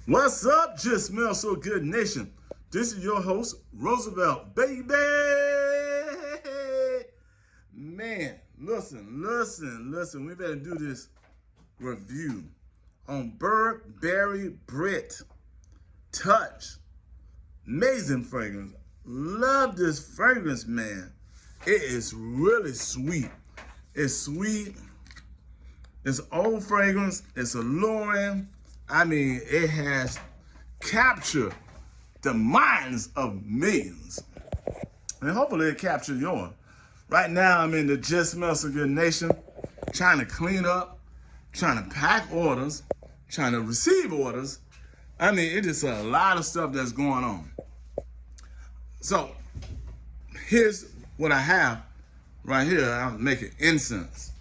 What's up, Just Smell So Good Nation? This is your host, Roosevelt, baby. Man, listen. We better do this review on Burberry Brit Touch. Amazing fragrance. Love this fragrance, man. It is really sweet. It's sweet. It's old fragrance. It's alluring. I mean, it has captured the minds of millions. And hopefully it captured yours. Right now, I'm in the Just Smell So Good Nation, trying to clean up, trying to pack orders, trying to receive orders. I mean, it is a lot of stuff that's going on. So, here's what I have right here. I'm making incense.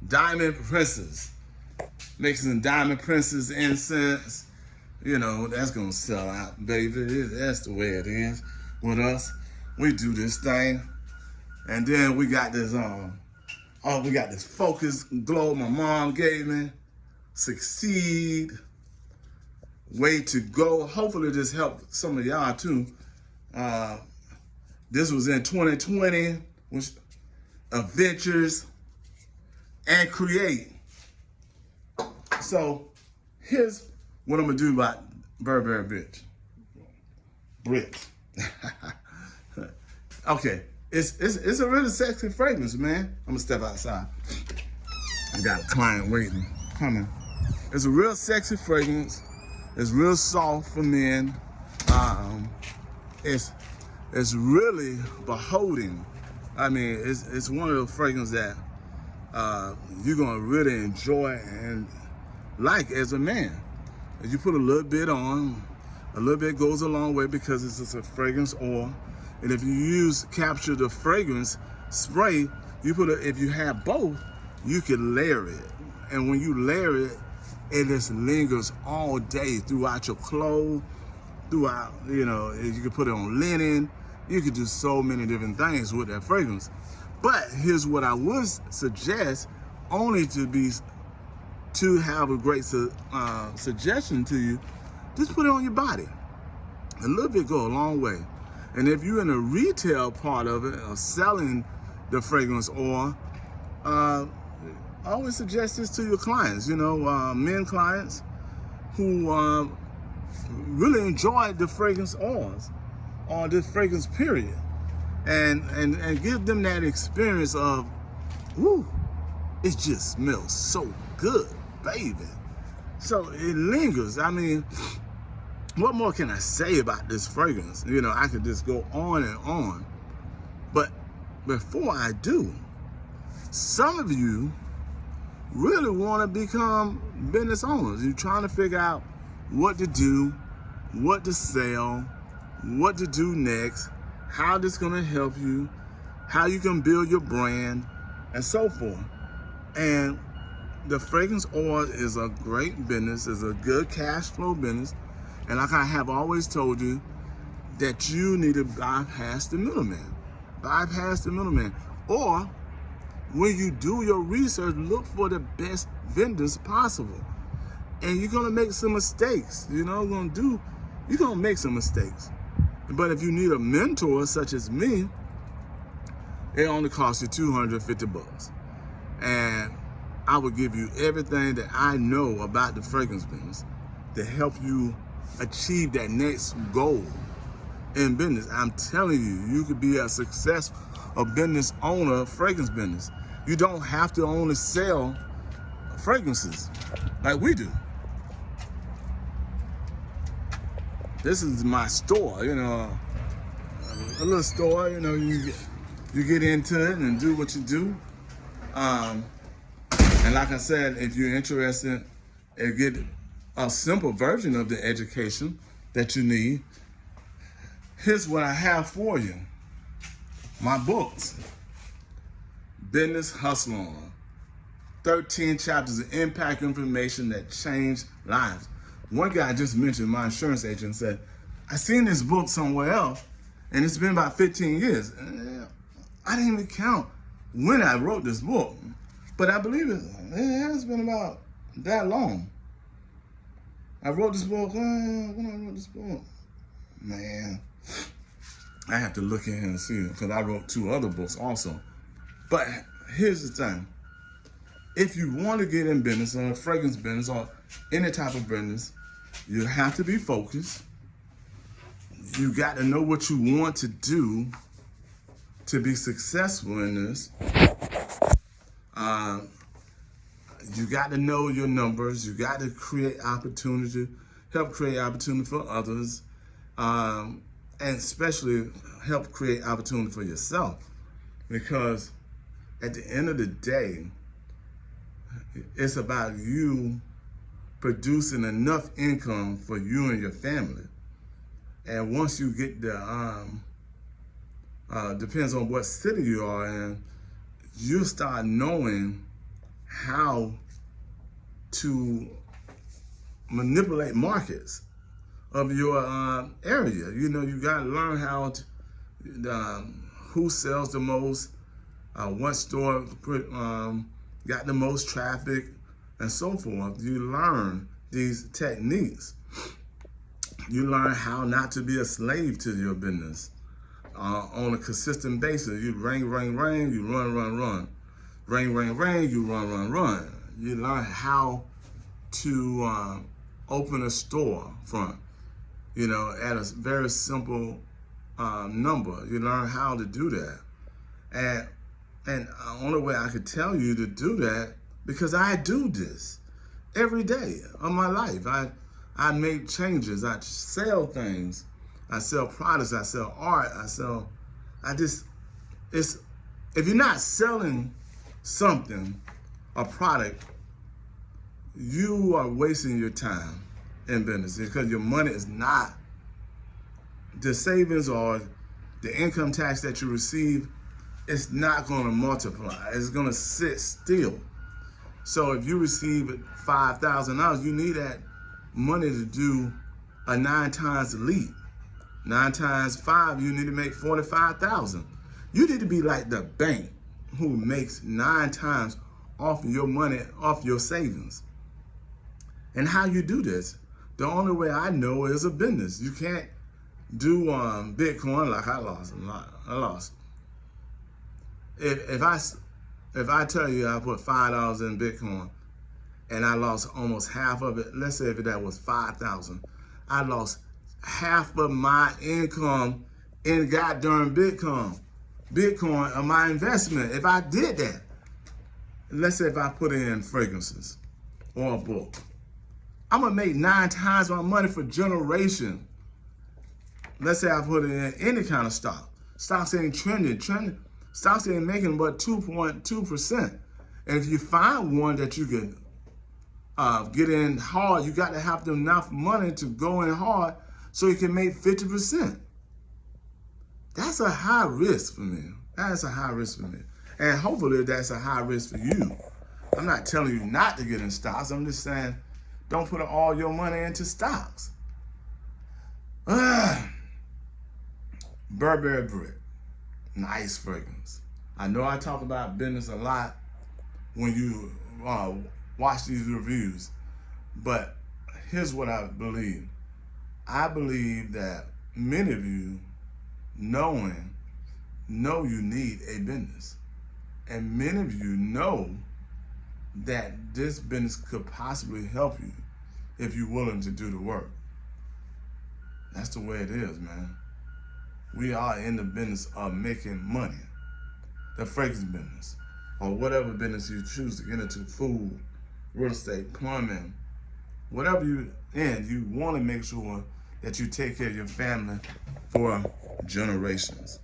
Diamond Princess. Mixing Diamond Princess incense. You know, that's going to sell out, baby. That's the way it is with us. We do this thing. And then we got this, we got this Focus Glow my mom gave me. Succeed. Way to go. Hopefully this helped some of y'all too. This was in 2020, which Adventures and Create. So here's what I'm gonna do about Burberry Brit. Okay, it's a really sexy fragrance, man. I'm gonna step outside. I got a client waiting, coming. It's a real sexy fragrance. It's real soft for men. It's really beholding. I mean, it's one of those fragrances that you're gonna really enjoy and like as a man. If you put a little bit on, a little bit goes a long way because it's just a fragrance oil. And if you capture the fragrance spray, if you have both, you can layer it. And when you layer it, it just lingers all day throughout your clothes, throughout, you know, you can put it on linen. You could do so many different things with that fragrance. But here's what I would suggest, only to have a great suggestion to you, just put it on your body. A little bit go a long way. And if you're in the retail part of it, or selling the fragrance oil, I always suggest this to your clients, you know, men clients who really enjoy the fragrance oils, or this fragrance period. And give them that experience of, woo, it just smells so good, baby. So it lingers. I mean, what more can I say about this fragrance? You know, I could just go on and on. But before I do, some of you really want to become business owners. You're trying to figure out what to do, what to sell, what to do next, how this is going to help you, how you can build your brand, and so forth. And the fragrance oil is a great business, is a good cash flow business. And like I have always told you, that you need to bypass the middleman. Bypass the middleman. Or when you do your research, look for the best vendors possible. And you're going to make some mistakes. You know, you're going to make some mistakes. But if you need a mentor such as me, it only costs you $250. And I will give you everything that I know about the fragrance business to help you achieve that next goal in business. I'm telling you, you could be a successful business owner of fragrance business. You don't have to only sell fragrances like we do. This is my store, you know, a little store, you know, you get into it and do what you do. And like I said, if you're interested in getting a simple version of the education that you need, here's what I have for you. My books, Business Hustle, 13 chapters of impact information that changed lives. One guy just mentioned, my insurance agent said, I seen this book somewhere else, and it's been about 15 years. I didn't even count when I wrote this book, but I believe it has been about that long. I wrote this book, when I wrote this book, man, I have to look in here and see it, because I wrote 2 other books also. But here's the thing. If you want to get in business, or fragrance business, or any type of business, you have to be focused. You got to know what you want to do to be successful in this. You got to know your numbers. You got to create opportunity, help create opportunity for others, and especially help create opportunity for yourself. Because at the end of the day, it's about you producing enough income for you and your family. And once you get the, depends on what city you are in, you'll start knowing how to manipulate markets of your area. You know, you got to learn how to, who sells the most, what store got the most traffic, and so forth. You learn these techniques. You learn how not to be a slave to your business on a consistent basis. You ring, you run. Ring, you run. You learn how to open a store front, you know, at a very simple number. You learn how to do that. And the only way I could tell you to do that, because I do this every day of my life. I make changes. I sell things. I sell products. I sell art. If you're not selling something, a product, you are wasting your time in business, because your money is not, the savings or the income tax that you receive, it's not going to multiply. It's going to sit still. So if you receive $5,000, you need that money to do a 9 times leap. 9 times 5, you need to make 45,000. You need to be like the bank who makes 9 times off your money, off your savings. And how you do this, the only way I know is a business. You can't do Bitcoin like I lost a lot. I lost. If I tell you I put $5 in Bitcoin and I lost almost half of it, let's say if that was 5,000, I lost half of my income in goddamn Bitcoin of my investment. If I did that, let's say if I put in fragrances or a book, I'm gonna make 9 times my money for generation. Let's say I put it in any kind of stock. Stocks ain't trending. Stocks ain't making but 2.2%. And if you find one that you can get in hard, you got to have enough money to go in hard so you can make 50%. That's a high risk for me. That's a high risk for me. And hopefully that's a high risk for you. I'm not telling you not to get in stocks. I'm just saying, don't put all your money into stocks. Burberry Brit. Nice fragrance. I know I talk about business a lot when you watch these reviews, but here's what I believe. I believe that many of you know you need a business. And many of you know that this business could possibly help you if you're willing to do the work. That's the way it is, man. We are in the business of making money. The fragrance business, or whatever business you choose to get into, food, real estate, plumbing, whatever you're in, you want to make sure that you take care of your family for generations.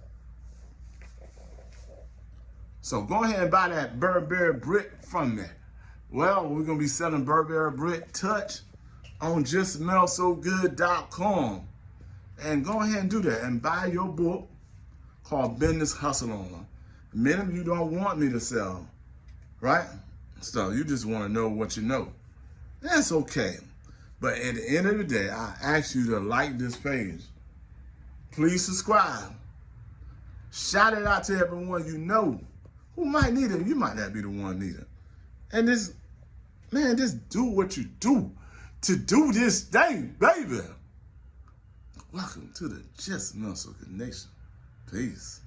So go ahead and buy that Burberry Brit from me. Well, we're going to be selling Burberry Brit Touch on justsmellsogood.com. And go ahead and do that and buy your book called Business Hustle Owner. Many of you don't want me to sell, right? So you just want to know what you know. That's okay. But at the end of the day, I ask you to like this page. Please subscribe. Shout it out to everyone you know who might need it. You might not be the one needing it. And this Man, just do what you do to do this thing, baby. Welcome to the Just Muscle Connection. Peace.